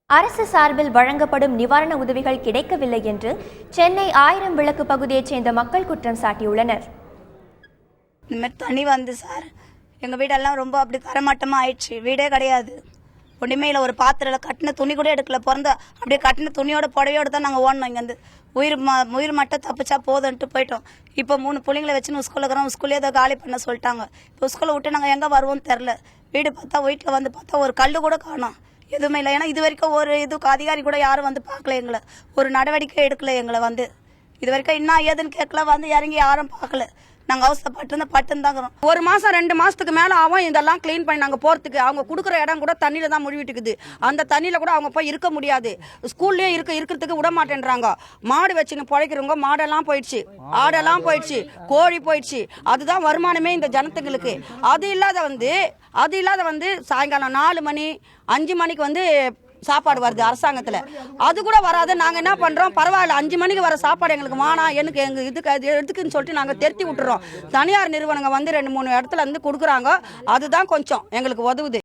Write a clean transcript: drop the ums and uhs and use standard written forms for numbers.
அரசு சார்பில் வழங்கப்படும் நிவாரண உதவிகள் கிடைக்கவில்லை என்று சென்னை 1000 விளக்கு பகுதியைச் சேர்ந்த மக்கள் குற்றம் சாட்டியுள்ளனர். இந்த மாதிரி தண்ணி வந்து சார் எங்கள் வீடெல்லாம் ரொம்ப அப்படி தரமாட்டமாக ஆயிடுச்சு. வீடே கிடையாது. ஒன்றுமே இல்லை. ஒரு பாத்திரம் கட்டின துணி கூட எடுக்கல. அப்படியே கட்டின துணியோட புடவையோடு தான் நாங்கள் ஓடணும். இங்கேருந்து உயிர் மட்டும் தப்பிச்சா போதுன்ட்டு போயிட்டோம். இப்போ 3 பிள்ளைங்களை வச்சுன்னு ஸ்கூலில் இருக்கிறோம். ஸ்கூல்லே ஏதோ காலி பண்ண சொல்லிட்டாங்க. இப்போ ஸ்கூலில் விட்டு நாங்கள் எங்கே வருவோம்னு தெரில. வீடு பார்த்தா வீட்டில் வந்து பார்த்தா ஒரு கல் கூட காணோம். எதுவுமே இல்லை. ஏன்னா இது வரைக்கும் ஒரு இதுக்கு அதிகாரி கூட யாரும் வந்து பார்க்கல. எங்களை ஒரு நடவடிக்கை எடுக்கல. எங்களை வந்து இது வரைக்கும் என்ன ஏதுன்னு கேட்கல. வந்து இறங்கி யாரும் பார்க்கல. நாங்கள் அவசரப்பட்டு தாங்கிறோம். 1 மாசம் 2 மாசத்துக்கு மேலே ஆகும் இதெல்லாம் கிளீன் பண்ணி நாங்கள் போகிறதுக்கு. அவங்க கொடுக்குற இடம் கூட தண்ணியில் தான் முழுவிட்டு இருக்குது. அந்த தண்ணியில் கூட அவங்க போய் இருக்க முடியாது. ஸ்கூல்லேயே இருக்கிறதுக்கு விட மாட்டேன்றாங்க. மாடு வச்சுன்னு பிழைக்கிறவங்க மாடெல்லாம் போயிடுச்சு, ஆடெல்லாம் போயிடுச்சு, கோழி போயிடுச்சு. அதுதான் வருமானமே இந்த ஜனத்துங்களுக்கு. அது இல்லாத வந்து சாயங்காலம் 4 மணி 5 மணிக்கு வந்து சாப்பாடு வருது அரசாங்கத்தில். அது கூட வராது. நாங்கள் என்ன பண்ணுறோம், பரவாயில்ல 5 மணிக்கு வர சாப்பாடு எங்களுக்கு வேணாம், எங்கள் எதுக்குன்னு சொல்லிட்டு நாங்கள் திருத்தி விட்டுறோம். தனியார் நிறுவனங்கள் வந்து 2-3 இடத்துல இருந்து கொடுக்குறாங்க. அதுதான் கொஞ்சம் எங்களுக்கு உதவுது.